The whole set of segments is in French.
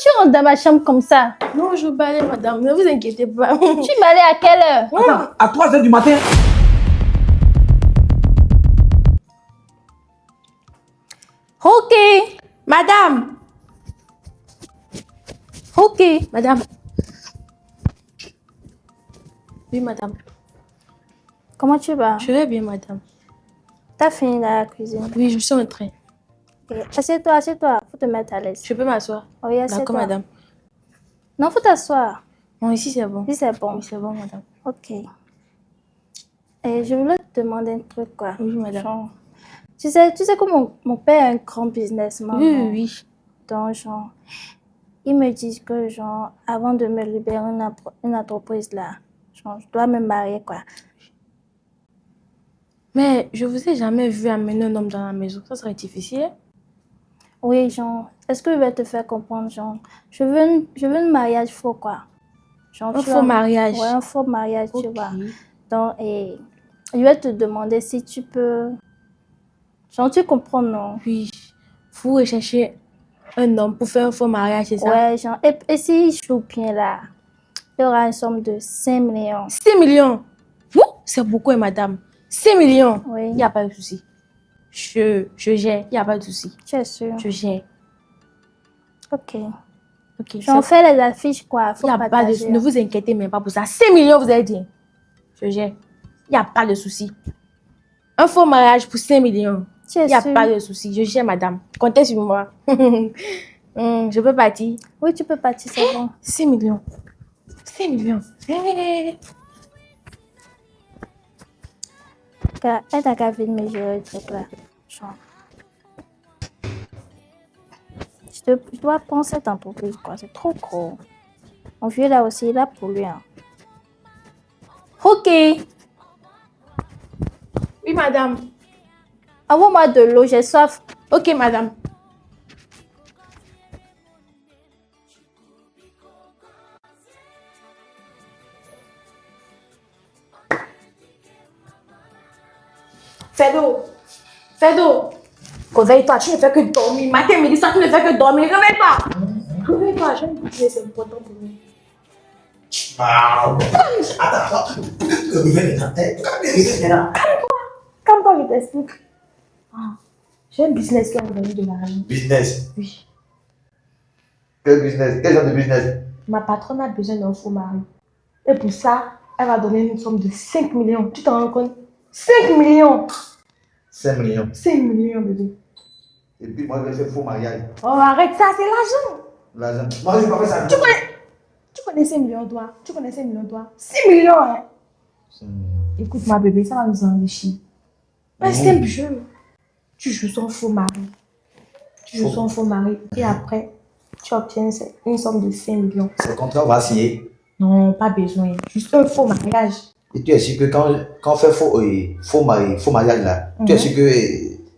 tu rentres dans ma chambre comme ça? Non, je balaye, madame. Ne vous inquiétez pas. Tu balayes à quelle heure? Attends, à 3 heures du matin. Ok. Madame. Ok. Madame. Oui, madame. Comment tu vas? Je vais bien, madame. T'as fini la cuisine? Oui, je suis en train. Okay. Assieds-toi, assieds-toi. Faut te mettre à l'aise. Je peux m'asseoir? Oui, assieds-toi. D'accord, madame. Non, faut t'asseoir. Non, ici, c'est bon. Si c'est bon. Oui, c'est bon, madame. Ok. Et je voulais te demander un truc, quoi. Oui, madame. Genre, tu sais que mon père est un grand businessman. Oui, non? oui. Donc, genre, ils me disent que, genre, avant de me libérer une entreprise, là, genre, je dois me marier, quoi. Mais je vous ai jamais vu amener un homme dans la maison. Ça serait difficile. Oui, genre, est-ce que je vais te faire comprendre, genre, je veux un mariage faux, quoi. Genre, Un faux mariage. Ouais, un faux mariage, tu Ok. vois. Donc, et je vais te demander si tu peux... Genre, tu comprends, non? Oui. Vous recherchez un homme pour faire un faux mariage, c'est ça? Ouais, genre, et s'il joue bien, là, il y aura une somme de 5 millions. 6 millions. Vous? C'est beaucoup, madame. 6 millions. Oui. Il n'y a pas de souci. Je gère. Il n'y a pas de souci. Tu es sûr? Je gère. Ok. Ok. J'en fais les affiches, quoi. Faut Il n'y a pas de partager. souci. Ne vous inquiétez même pas pour ça. 6 millions, vous avez dit. Je gère. Il n'y a pas de souci. Un faux mariage pour 5 millions. Tu es Il n'y a sûr? pas de souci. Je gère, madame. Comptez sur moi. Je peux partir. Oui, tu peux partir, c'est bon. 6 millions. 6 millions. Elle t'a qu'à venir me gérer le truc, là. Genre. Je dois prendre cette entreprise, quoi. C'est trop gros. Mon vieux, là aussi, il a pour lui, hein. Ok. Oui, madame. Envoie-moi de l'eau, j'ai soif. Ok, madame. Fais d'eau. Fais d'eau. Réveille-toi, tu ne fais que dormir. Matin, midi, soir, tu ne fais que dormir. Réveille-toi. Réveille-toi, j'ai une bouteille, c'est important pour nous. Attends. Calme-toi, je t'explique. J'ai un business qui a revenu de l'argent. Business. Oui. Quel business? Quel genre de business? Ma patronne a besoin d'un faux mari. Et pour ça, elle va donner une somme de 5 millions. Tu t'en rends compte? 5 millions. 5 millions. 5 millions, bébé. Et puis moi, je vais faire faux mariage. Oh, arrête ça, c'est l'argent. L'argent. Moi, je ne vais pas faire ça. Tu connais 5 millions, toi? Tu connais 5 millions, toi? 6 millions, hein? Écoute, ma bébé, ça va nous enrichir. Un simple jeu. Tu joues son faux mari. Et après, tu obtiens une somme de 5 millions. Ce contrat, on va signer. Non, pas besoin. Juste un faux mariage. Et tu es sûr que quand on fait faux mariage là, tu es sûr que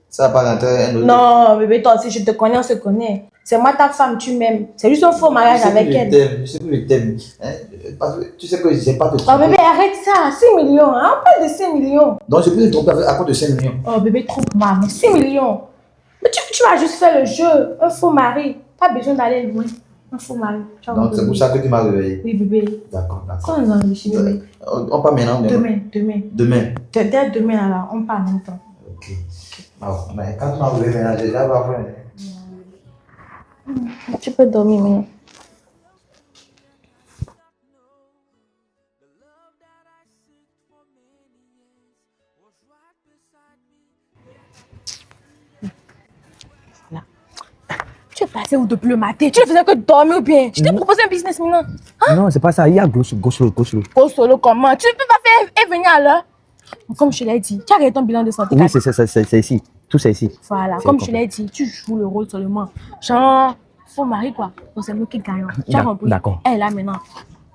ça va pas rentrer un autre. Non, bébé, toi aussi, je te connais, on se connaît. C'est moi ta femme, tu m'aimes. C'est juste un faux mariage avec elle. Je sais que je t'aime. Parce que tu sais que je sais pas te Oh tromper. bébé, arrête ça. 6 millions, hein? On parle de 5 millions. Donc je peux te tromper à cause de 5 millions. Oh bébé, trompe-moi, mais 6 millions. Mais tu vas juste faire le jeu. Un faux mari. Pas besoin d'aller loin. Un faux mari. Donc c'est pour ça que tu m'as réveillé. Oui, bébé. D'accord. Quand on enrichit, bébé. On part maintenant. Demain. Demain. Dès demain, alors, on part en même temps. Ok. Alors, mais quand tu m'as réveillé maintenant, j'ai déjà pas fait. Tu peux dormir maintenant. Voilà. Tu es passé où depuis le matin? Tu ne faisais que dormir ou bien? Je t'ai proposé un business maintenant. Hein? Non, c'est pas ça. Il y a gauche. Au solo comment? Tu ne peux pas faire venir à l'heure? Comme je te l'ai dit, tu as regardé ton bilan de santé. Oui, c'est ici. Tout c'est ici. Voilà, comme je l'ai dit, tu joues le rôle seulement. Genre, faux mari quoi. Donc c'est nous qui gagnons. Tu as compris? D'accord. Elle est là maintenant.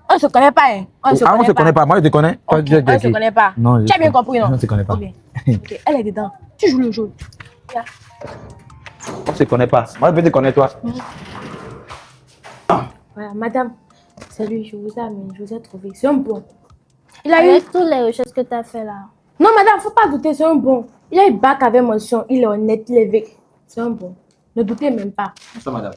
On ne se connaît pas, hein? On On se connaît pas. Moi, je te connais. Ok, on ne se connaît pas. Non, Tu as bien compris, non? On ne se connaît pas. Ok. Ok, elle est dedans. Tu joues le jeu. Là. On se connaît pas. Moi, je peux te connaître, toi. Voilà, madame, c'est lui, je vous ai amené, je vous ai trouvé. C'est un bon. Il a eu. Avec toutes les recherches que tu as fait, là. Non, madame, faut pas douter, c'est un bon. Il a eu bac avec mention, il est honnête, il est vécu. C'est un bon. Ne doutez même pas. Bonsoir, madame.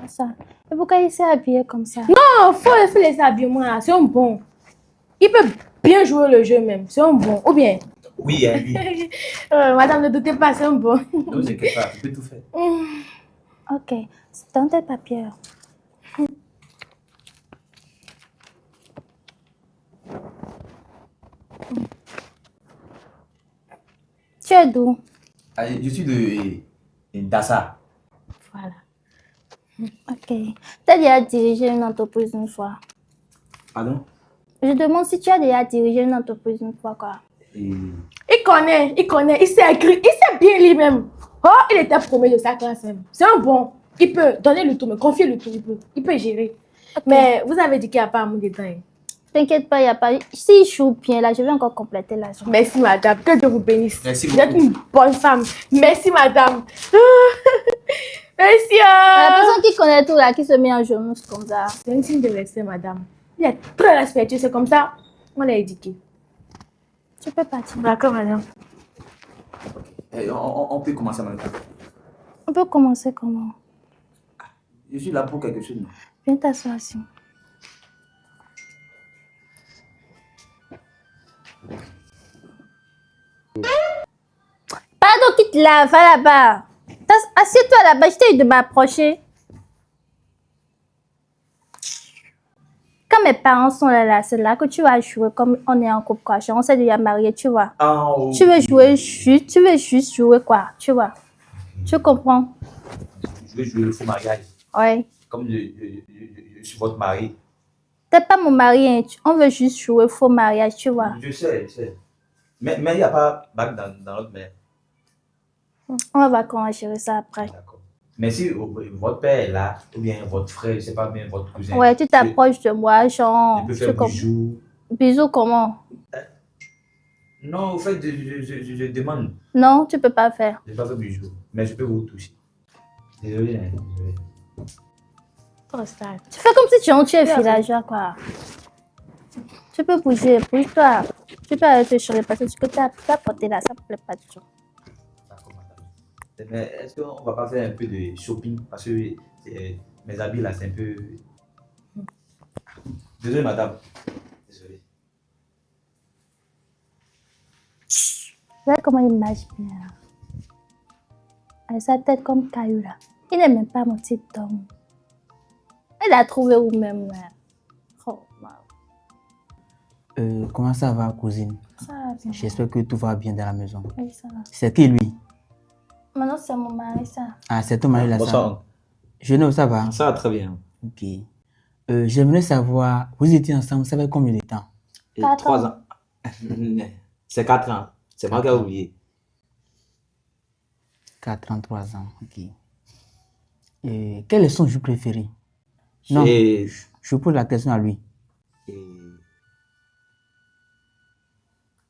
Ça. Et pourquoi il s'est habillé comme ça? Non, faut laisser habiller moi. C'est un bon. Il peut bien jouer le jeu même. C'est un bon. Ou bien. Oui, hein, oui. Madame, ne doutez pas, c'est un bon. Ne vous inquiétez pas, je peux tout faire. Ok, c'est dans tes papiers. Tu es d'où? Je suis de Dassa. Voilà. Ok. Tu as déjà dirigé une entreprise une fois? Pardon? Je demande si tu as déjà dirigé une entreprise une fois, quoi. Il connaît, il sait écrire, il sait bien lire même. Oh, il était premier de sa classe même. C'est un bon. Il peut donner le tour, me confier le tour, il peut gérer. Ok. Mais vous avez dit qu'il n'y a pas un mot dedans. Hein. T'inquiète pas, il n'y a pas. S'il joue bien, là, je vais encore compléter la journée. Merci madame, que Dieu vous bénisse. Merci Vous êtes beaucoup. une bonne femme. Merci madame. Merci. La personne qui connaît tout, là, qui se met en genoux comme ça. C'est un signe de respect madame. Il est très respectueux, c'est comme ça. On l'a éduqué. Tu peux partir. D'accord madame. On peut commencer maintenant. On peut commencer comment? Je suis là pour quelque chose. Non? Viens t'asseoir ici. Pardon, quitte là, va là-bas. Assieds-toi là-bas, je t'ai dit de m'approcher. Quand mes parents sont là, c'est là que tu vas jouer comme on est en couple, quoi. On s'est déjà mariés, tu vois. Oh, Tu veux jouer juste, tu veux juste jouer, quoi, tu vois. Tu comprends? Je veux jouer le faux mariage. Ouais. Comme je suis votre mari. T'es pas mon mari, hein. On veut juste jouer faux mariage, tu vois. Je sais. Mais il n'y a pas bac dans notre mère. On va voir comment gérer ça après. D'accord. Mais si votre père est là, ou bien votre frère, je ne sais pas bien, votre cousin. Ouais, tu t'approches de moi, genre. Je peux faire bisous. Bisous comment? Non, au fait, je demande. Non, tu peux pas faire. Je ne vais pas faire bisous, mais je peux vous toucher. Désolé, hein, désolé. Trop style. Tu fais comme si tu es villageois, quoi. Tu peux bouger, bouge-toi. Tu peux aller te changer parce que ce que tu as porté là, ça ne plaît pas du tout. D'accord, madame. Mais est-ce qu'on ne va pas faire un peu de shopping? Parce que mes habits là, c'est un peu. Désolé, madame. Désolé. Regarde comment il marche bien. Avec sa tête comme caillou là. Il n'est même pas mon type d'homme. Il a trouvé où-même là. Oh, wow. Comment ça va, cousine? Ça va bien. J'espère que tout va bien dans la maison. Oui, ça va. C'est qui lui? Maintenant, c'est mon mari, ça. Ah, c'est ton mari là, ça. Bonsoir. Jeune, ça va? Ça va très bien. Ok. J'aimerais savoir, vous étiez ensemble, ça fait combien de temps? 3 ans. C'est 4 ans. C'est moi qui ai oublié. 4 ans, 3 ans, ok. Quel est son jeu préféré? Non, Et- je pose la question à lui. Je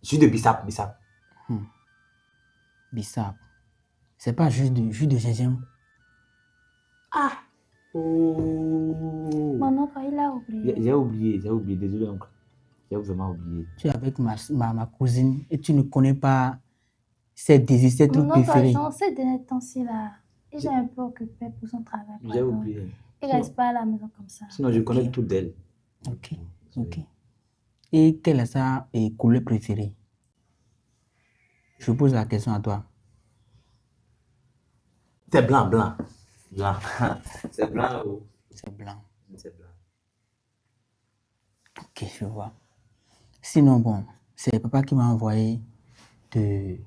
suis de Bissap. Bissap. C'est pas jus de gingembre? Oh. Maintenant, il a oublié. J'ai oublié. Désolé, oncle. J'ai vraiment oublié. Tu es avec ma cousine et tu ne connais pas ses désirs, ses trucs Maintenant, préférés. Jean, ces derniers temps-ci là, il est un peu occupé pour son travail. J'ai oublié. Il reste pas à la maison comme ça. Sinon, je connais tout d'elle. Ok, ok. Et quelle est sa couleur préférée? Je pose la question à toi. C'est blanc. C'est blanc. Oh. C'est blanc. C'est blanc. Ok, je vois. Sinon, bon, c'est papa qui m'a envoyé de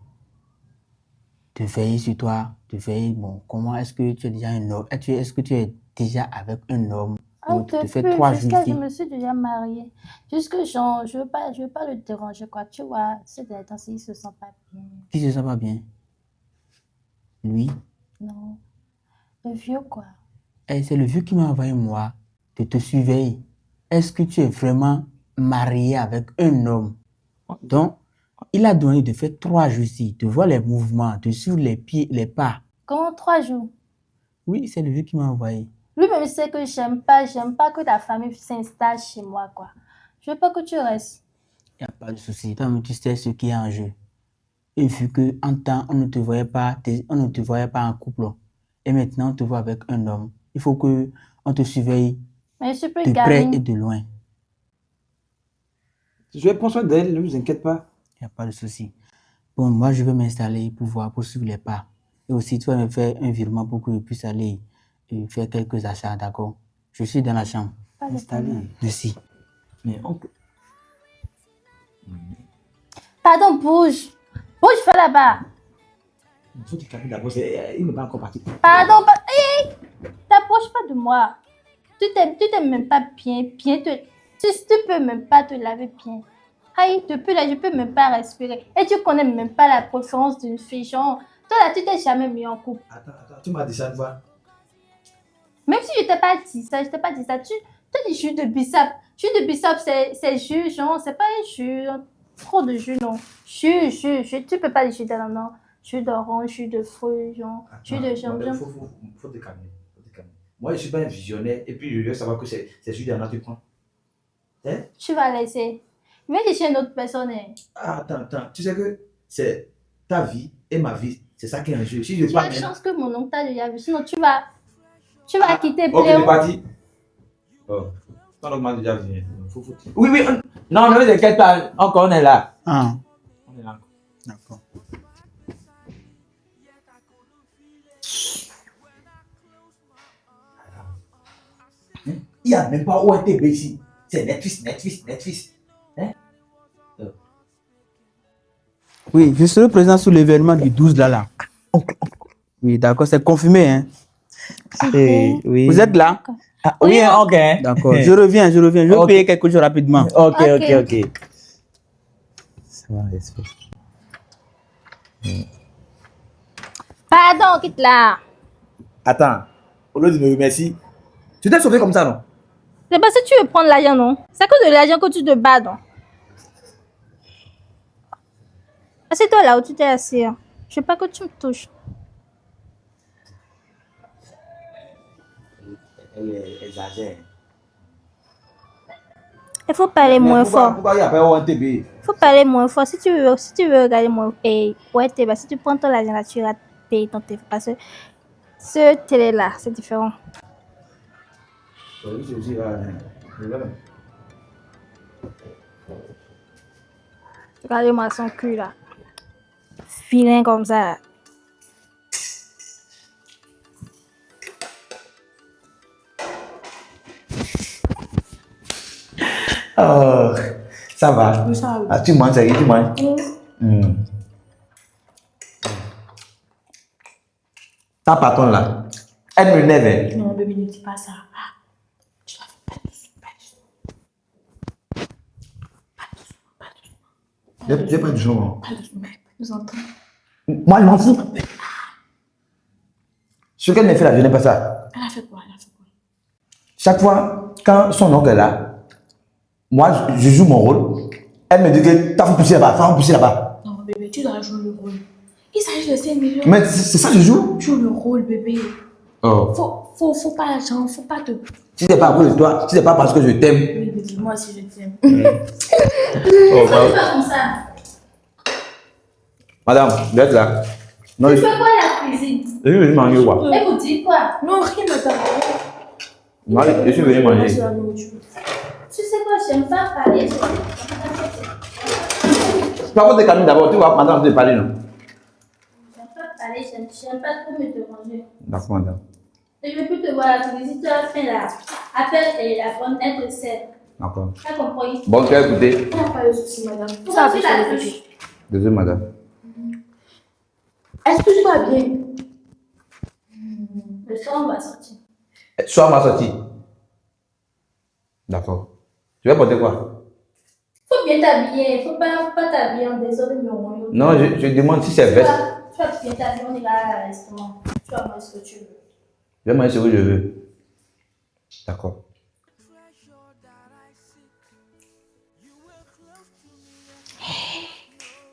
veiller sur toi, de veiller, bon, comment est-ce que tu es déjà un homme? Est-ce que tu es déjà avec un homme? Ah, Tu fais depuis, 3 jours jusqu'à ici. je me suis déjà mariée. Jusque Jean, je veux pas le déranger, quoi. Tu vois, ces derniers temps-ci, il se sent pas bien. Qui se sent pas bien? Lui? Non. Le vieux, quoi. Eh, c'est le vieux qui m'a envoyé moi de te surveiller. Est-ce que tu es vraiment marié avec un homme? Donc, il a donné de faire 3 jours ici, de voir les mouvements, de suivre les pieds, les pas. Comment 3 jours? Oui, c'est le vieux qui m'a envoyé. Lui-même sait que j'aime pas que ta famille s'installe chez moi, quoi. Je veux pas que tu restes. Il n'y a pas de souci. Toi-même, tu sais ce qui est en jeu. Et vu qu'en temps, on ne te voyait pas en couple, et maintenant on te voit avec un homme, Il faut que on te surveille Mais je suis plus de près et gamine. de loin. Je vais prendre soin d'elle, ne vous inquiétez pas. Il n'y a pas de souci. Bon, moi, je vais m'installer pour voir, pour suivre les pas. Et aussi, tu vas me faire un virement pour que je puisse aller et faire quelques achats, d'accord? Je suis dans la chambre. Pas de Installé. problème. Merci. Mais on peut. Pardon, bouge. Bouge, fais là-bas. Il faut que tu calmes d'abord. Il n'est pas encore parti. Pardon, hey, t'approches pas de moi. Tu t'aimes même pas bien tu peux même pas te laver bien. Aïe, depuis là, je peux même pas respirer. Et tu connais même pas la préférence d'une fille, genre. Toi là, tu t'es jamais mis en couple. Attends, tu m'as dit ça une fois. Même si je t'ai pas dit ça, tu dis jus de bissap. Jus de bissap, c'est jus, genre, c'est pas un jus. Trop de jus, non. Jus, tu peux pas dire jus d'ananas. Jus d'orange, jus de fruits, genre. Jus de gingembre. Faut te calmer. Moi, je suis pas un visionnaire et puis je veux savoir que c'est celui d'Anna que tu prends. Hein? Tu vas laisser. Mais dis chez une autre personne. Hein. Ah, attends. Tu sais que c'est ta vie et ma vie. C'est ça qui est en jeu. Si je Tu as parle de maintenant. chance que mon oncle t'a déjà vu. Sinon, tu vas quitter Ok, Pléo. c'est parti. Oh. Ton oncle m'a déjà vu. Oui. Non, ne vous inquiétez pas. Encore, on est là. Ah, On est là. d'accord. Il n'y a même pas ORTB ici. C'est Netflix. Hein? Oui, je serai présent sur l'événement du 12 là. Oui, d'accord, c'est confirmé, hein. Oui. Vous êtes là? Ah, oui, ok. D'accord, je reviens. Je vais Ok. payer quelque chose rapidement. Ok. Ça va, respect. Pardon, quitte là. Attends. Au lieu de me remercier, tu t'es sauvé comme ça, non? C'est parce que tu veux prendre l'argent, non? C'est à cause de l'argent que tu te bats, non? Assieds-toi là où tu t'es assis. Hein. Je veux pas que tu me touches. Elle exagère. Il faut parler moins fort. Pourquoi il n'y a pas ORTB? Il faut parler moins fort. Si tu veux regarder moins. Et ouais, si tu prends ton argent là, tu vas payer ton téléphone. Parce que ce télé là, c'est différent. Oui, c'est aussi là. Regardez-moi son cul là. Filin comme ça. Oh, ça va. Oui, ça va. Ah, tu manges, tu manges. Ta patronne là, elle me lève. Non, bébé, ne dis pas ça. Ah, tu vas faire pas doucement. J'ai pas du genre. Pas doucement. Nous entendons. Moi, je m'en fous. Ce qu'elle me fait là, je n'aime pas ça. Elle a fait quoi? Chaque fois, quand son oncle est là, moi, je joue mon rôle. Elle me dit que t'as fait pousser là-bas, Non, bébé, tu dois jouer le rôle. Il s'agit de 5 millions. Mais c'est ça que je joue. Joue le rôle, bébé. Oh. Faut pas l'argent, faut pas te. Si c'est pas à cause de toi, si c'est pas parce que je t'aime. Oui, bébé, moi aussi je t'aime. Oh, Pas comme ça. madame, vous êtes là. Non, Tu je fais quoi à la cuisine? suis venu manger quoi. Et vous dites quoi? Non, rien ne t'arrive. Moi, je suis venu manger. Tu sais quoi, j'aime pas parler. Tu vas te calmer d'abord, tu vas pendant de parler, non? J'aime pas parler, j'aime pas trop me déranger. D'accord, madame. Et je peux te voir à la télé, si tu as faim là, appelle la bonne aide de sel. D'accord. Tu as compris? Bon, tu as écouté. Il n'y a pas de souci, madame. Pour Ça va ensuite faire la le douche. bébé. Désolé, madame. Est-ce que tu vas bien? Le soir, on va sortir. Sois ma sortie. D'accord. Tu vas porter quoi? Faut bien t'habiller, faut pas t'habiller en désordre, mais au moins. Non, je demande si c'est veste. Tu vas bien t'habiller, on ira à un restaurant. Tu vas manger ce que tu veux. Je vais manger ce que je veux. D'accord.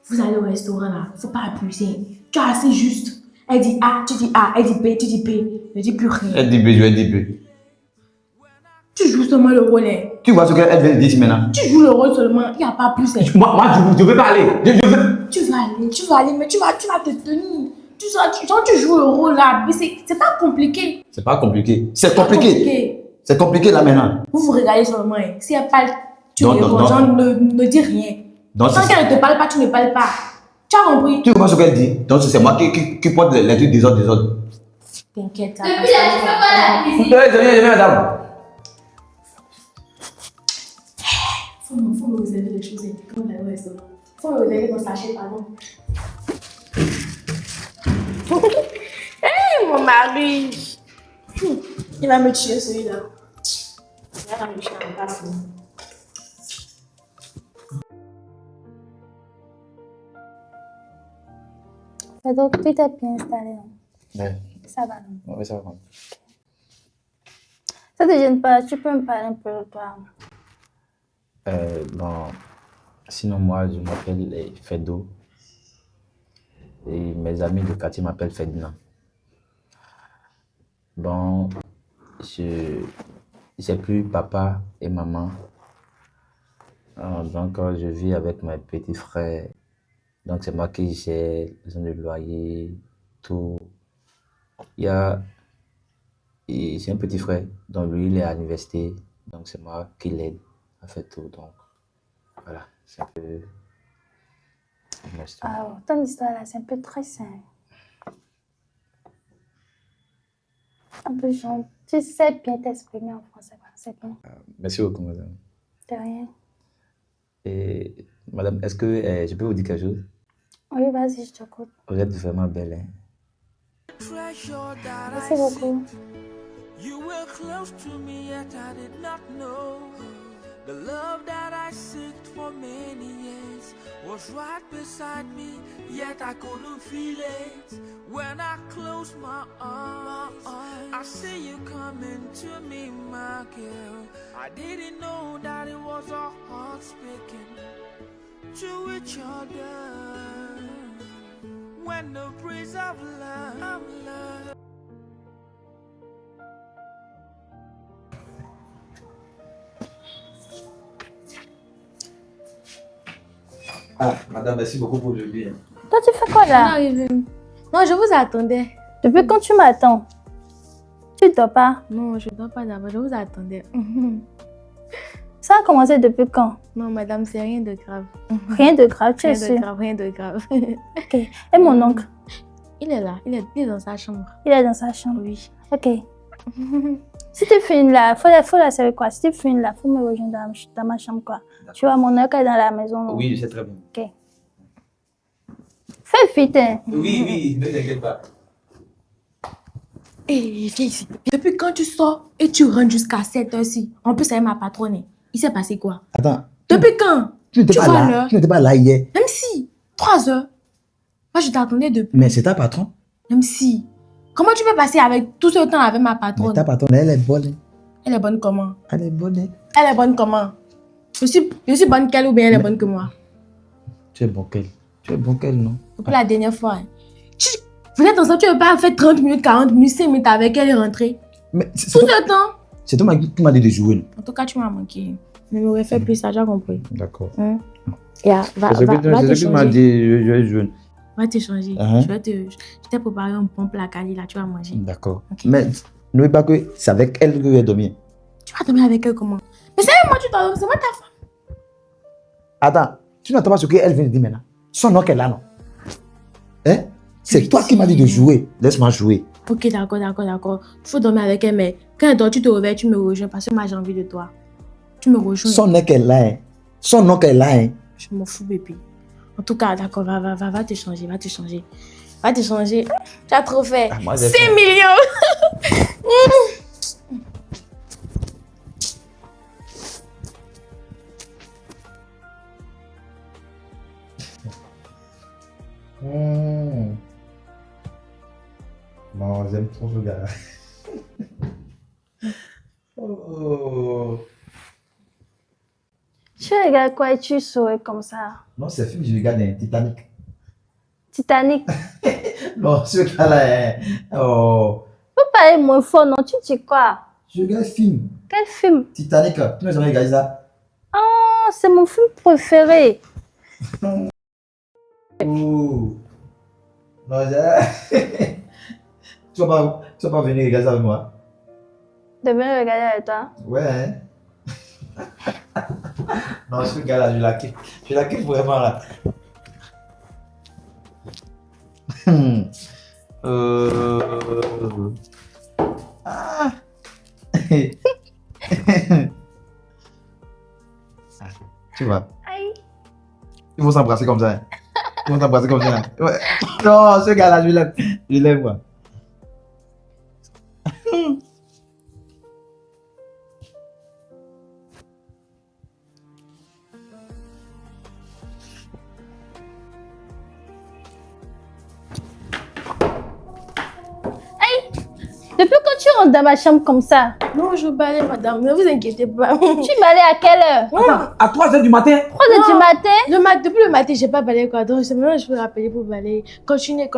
Vous allez au restaurant là, faut pas abuser. Tu as assez juste. Elle dit A, tu dis A. Elle dit B, tu dis B. Ne dis plus rien. Elle dit B, je vais dire B. Tu joues seulement le rôle. Hein. Tu vois ce qu'elle vient de dire maintenant? Tu joues le rôle seulement, il n'y a pas plus. Hein. Moi, je veux pas aller. Je veux. Tu vas aller, mais tu vas te tenir. Tu joues le rôle là, mais c'est pas compliqué. C'est pas compliqué. C'est compliqué. C'est compliqué là maintenant. Vous vous regardez seulement. Hein. Si elle parle, tu Non, réponds. non, Genre, ne dis rien. Donc, Tant qu'elle ne te parle pas, tu ne parles pas. Tu as compris? tu vois ce qu'elle dit? Donc c'est moi qui porte les trucs des autres. T'inquiète. Depuis là, tu fais pas la cuisine. Je viens, madame. Faut me réserver les choses. Quand on va au restaurant. Faut me réserver mon sachet, pardon. Hey, mon mari. Il va me tuer celui-là. Il va me tuer en bas. Donc, tu t'es bien installé. Hein? Ouais. Ça va. Non? Oui, ça va. Ça te gêne pas? Tu peux me parler un peu de toi? Bon, sinon moi je m'appelle Fedo et mes amis de quartier m'appellent Ferdinand. Bon, j'ai plus papa et maman, donc je vis avec mes petits frères. Donc c'est moi qui gère le loyer, tout. J'ai un petit frère, donc lui il est à l'université, donc c'est moi qui l'aide à faire tout. Donc voilà, c'est un peu mon histoire. Ah, ton histoire là, c'est un peu très simple. Un peu genre, tu sais bien t'exprimer en français, c'est bien. Merci beaucoup, madame. De rien. Et madame, est-ce que je peux vous dire quelque chose? Oui, vas-y, je t'écoute. Vous êtes vraiment belle, hein? Merci beaucoup. You were close to me, yet I did not know. The love that I seeked for many years was right beside me, yet I couldn't feel it. When I close my eyes, I see you coming to me, my girl. I didn't know that it was our hearts speaking to each other. When the breeze of love. Ah, madame, merci beaucoup pour le bien. Toi, tu fais quoi là? Non, je vous attendais. Depuis quand tu m'attends? Tu dors pas? Non, je ne dors pas d'abord, je vous attendais. Ça a commencé depuis quand? Non, madame, c'est rien de grave. Rien de grave, tu es Rien de sûr? grave, rien de grave. Ok. Et mon oncle? Il est là, il est dans sa chambre. Il est dans sa chambre. Oui. Ok. Si tu finis là, faut la servir quoi? Si tu finis là, faut me rejoindre dans ma chambre quoi. Tu vois, mon oncle est dans la maison. Non? Oui, je sais très bien. Ok. Fais vite, hein. Oui, ne t'inquiète pas. Hé, viens ici. Depuis quand tu sors et tu rentres jusqu'à 7 heures-ci? En plus, c'est ma patronne. Il s'est passé quoi? Attends. Depuis quand? Tu n'étais pas vois là. l'heure? Tu n'étais pas là hier. Même si, 3 heures. Moi, je t'attendais depuis. Mais c'est ta patronne. Même si. Comment tu peux passer avec tout ce temps avec ma Mais patronne? ta patronne, elle est bonne. Elle est bonne comment? Elle est bonne. Elle est bonne comment? Je suis bonne qu'elle ou bien elle est bonne que moi? Tu es bon qu'elle. Tu es bon qu'elle, non? Depuis la dernière fois. Hein. Vous êtes ensemble, tu ne veux pas faire 30 minutes, 40 minutes, 5 minutes avec elle et rentrer. Mais Tout ce temps. c'est toi qui m'as dit de jouer. En tout cas, tu m'as manqué. Je m'aurais fait plus, ça, j'ai compris. D'accord. Yeah, va te C'est ce que tu m'as changer. dit, je vais jouer. Va te changer. Uh-huh. Je t'ai préparé un bon plat quali, là, tu vas manger. D'accord. Ok. Mais n'oublie pas que c'est avec elle que je vais dormir. Tu vas dormir avec elle comment? Mais c'est moi, tu dors, c'est moi ta femme. Attends, tu n'entends pas ce qu'elle vient de dire maintenant? Son nom qu'elle a, non? Hein? C'est toi qui m'as dit de jouer. Laisse-moi jouer. Ok, d'accord. Il faut dormir avec elle, mais quand elle dort, tu te réveilles, tu me rejoins parce que moi, j'ai envie de toi. Tu me rejoins. Son nom qu'elle a, hein? Son nom qu'elle a, hein? Je m'en fous, bébé. En tout cas, d'accord, va te changer, va te changer. Va te changer. Tu as trop fait. Ah, moi, j'ai 5 fait. millions. Non, j'aime trop ce gars. Oh. Tu regardes quoi et tu souris comme ça? Non, c'est un film que je regarde, hein, Titanic. Titanic. Non, ce gars-là, hein. Oh. Faut parler moins fort, non? Tu dis quoi? Je regarde le film. Quel film? Titanic. Tu n'as jamais regardé ça? Oh, c'est mon film préféré. Oh. Non, tu vas pas venir regarder ça avec moi? De venir regarder avec toi. Ouais. Hein? Non, ce gars-là, je la kiffe. Je la kiffe vraiment là. Ah. Tu vois, Aïe. ils vont s'embrasser comme ça. Hein. Ils vont s'embrasser comme ça. Hein. Ouais. Non, ce gars-là, je l'aime. Je l'aime, moi. Depuis quand tu rentres dans ma chambre comme ça? Non, je balaye, madame. Ne vous inquiétez pas. Tu balayes à quelle heure? Attends, à 3h du matin? 3h du matin? Depuis le matin, j'ai pas balayé quoi. Donc, c'est maintenant que je peux rappeler pour balayer. Continuez.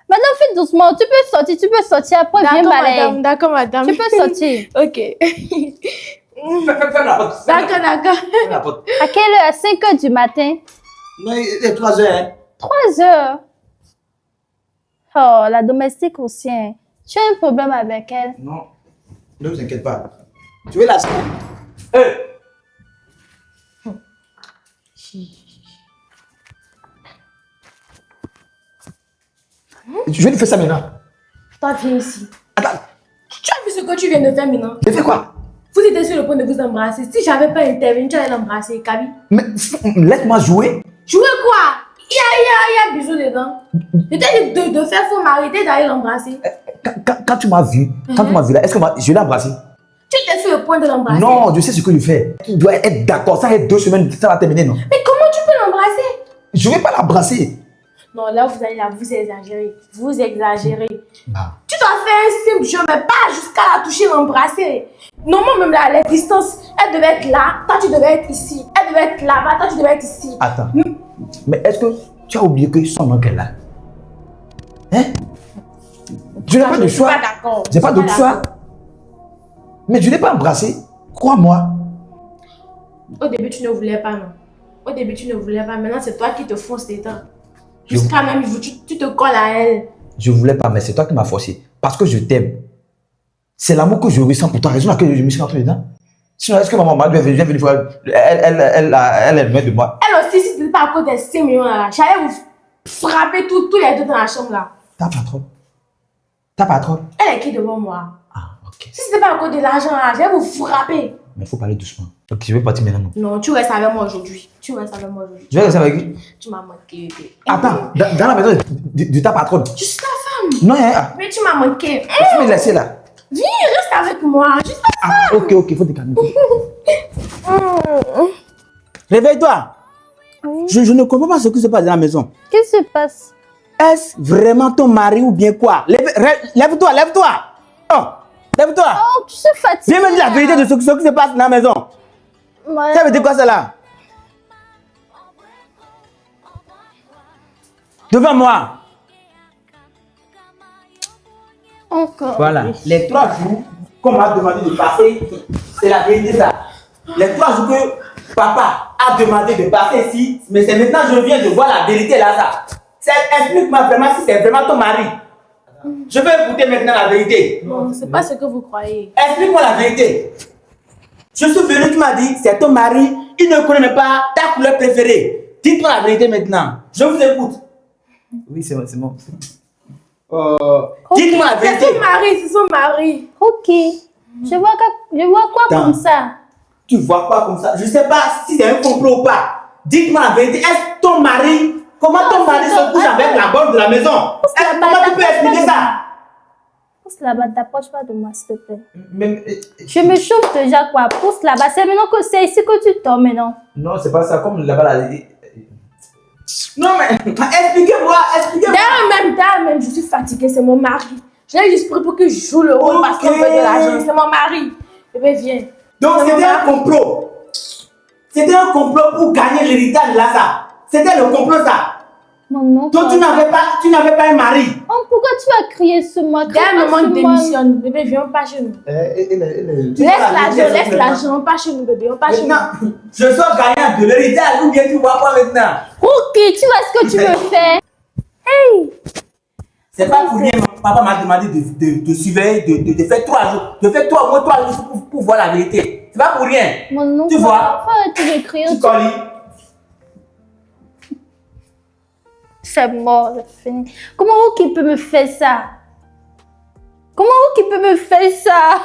Maintenant, fais doucement. Tu peux sortir après, viens balayer. D'accord, madame. Tu peux sortir. Ok. Ferme la porte. D'accord. Ferme la porte. À quelle heure? À 5h du matin? Non, il est 3h. Hein. 3h. Oh, la domestique aussi. Hein. Tu as un problème avec elle? Non, ne vous inquiétez pas. Tu veux la Hey! Je vais lui faire ça maintenant. Toi, viens ici. Attends, Tu as vu ce que tu viens de faire maintenant? j'ai fait quoi? Vous étiez sur le point de vous embrasser. Si j'avais pas intervenu, tu allais l'embrasser, Kabi. Mais laisse-moi jouer. Jouer quoi? Il y a bisous dedans. J'étais de faire faux mari, t'es d'aller l'embrasser. Quand tu m'as vu, là, est-ce que je l'ai embrassé? Tu étais sur le point de l'embrasser. Non, je sais ce que je fais. Tu dois être d'accord. Ça fait 2 semaines, ça va terminer, non? Mais comment tu peux l'embrasser? Je ne vais pas l'embrasser. Non, là, vous allez là, vous exagérez. Vous exagérez. Ah. Tu dois faire un simple jeu, mais pas jusqu'à la toucher, l'embrasser. Normalement, même là, la distance, elle devait être là, toi, tu devais être ici. Elle devait être là-bas, toi, tu devais être ici. Attends. Mais est-ce que tu as oublié que son oncle est là? Hein? Je n'ai pas de choix. Je suis pas d'accord. J'ai pas d'autre choix. Mais je ne l'ai pas embrassé. Crois-moi. Au début, tu ne voulais pas, non. Au début, tu ne voulais pas. Maintenant, c'est toi qui te fonces dedans. Jusqu'à même, tu te colles à elle. Je ne voulais pas, mais c'est toi qui m'as forcé. Parce que je t'aime. C'est l'amour que je ressens pour toi. Raison à laquelle je me suis rentré dedans. Sinon, est-ce que ma maman doit venir voir? Elle est loin de moi. Elle aussi, si ce n'était pas à cause des 5 millions là, j'allais vous frapper tous les deux dans la chambre là. Ta patronne. Elle est qui devant moi? Ah, ok. Si ce n'était pas à cause de l'argent là, j'allais vous frapper. Mais il faut parler doucement. Ok, je vais partir maintenant. Non, tu restes avec moi aujourd'hui. Je vais rester avec lui. Tu m'as manqué. Attends, dans la maison de ta patronne. Je suis ta femme. Non, hein. Mais tu m'as manqué. Tu me laisser là. Viens, reste avec moi. Juste Ah, ok, il faut te calmer. Réveille-toi. Je ne comprends pas ce qui se passe dans la maison. Qu'est-ce qui se passe? Est-ce vraiment ton mari ou bien quoi? Lève-toi. Oh, lève-toi. Oh, tu suis fatiguée. Viens me dire la vérité de ce qui se passe dans la maison. Ouais. Ça veut dire quoi ça là? Devant moi. Encore. Voilà. Les 3 jours qu'on m'a demandé de passer, c'est la vérité ça. Les 3 jours que papa a demandé de passer ici, mais c'est maintenant que je viens de voir la vérité là ça. Explique-moi vraiment si c'est vraiment ton mari. Je vais écouter maintenant la vérité. non, c'est pas ce que vous croyez. Explique-moi la vérité. Je suis venu, tu m'as dit, c'est ton mari, il ne connaît même pas ta couleur préférée. Dites-moi la vérité maintenant. Je vous écoute. Oui, c'est bon. Dites-moi la vérité. C'est son mari. Ok. Je vois quoi Attends. comme ça? Tu vois quoi comme ça? Je ne sais pas si c'est un complot ou pas. Dites-moi la vérité. Est-ce ton mari, comment ton mari se couche avec la bonne de la maison? Comment tu peux expliquer ça? Pousse là-bas, t'approches pas de moi, s'il te plaît. Même, Je me chauffe déjà, quoi. Pousse là-bas. C'est maintenant que c'est ici que tu tombes maintenant. non, c'est pas ça. Comme là-bas, là. Non mais, expliquez-moi. D'ailleurs même, je suis fatiguée, c'est mon mari. Je l'ai juste pris pour que je joue le rôle parce qu'on veut de l'argent. C'est mon mari. Bébé, viens. Donc c'était un complot. C'était un complot pour gagner l'héritage là ça. C'était le complot ça. Non. Donc tu n'avais pas un mari. Oh, pourquoi tu as crié sur moi? D'ailleurs, maman démissionne. Bébé, viens, on part chez nous. Laisse l'argent, on part chez nous, bébé. On part chez nous. Maintenant, je sois gagnant de l'héritage ou bien tu vois quoi maintenant? Ok, tu vois ce que tu veux faire. C'est pas pour rien, papa m'a demandé de surveiller, de faire 3 jours. De faire au moins 3 jours pour voir la vérité. C'est pas pour rien. Mon oncle, Tu vois? faut arrêter de crier. Tu colles. C'est mort, c'est fini. Comment vous qui peut me faire ça? Comment vous qui peut me faire ça?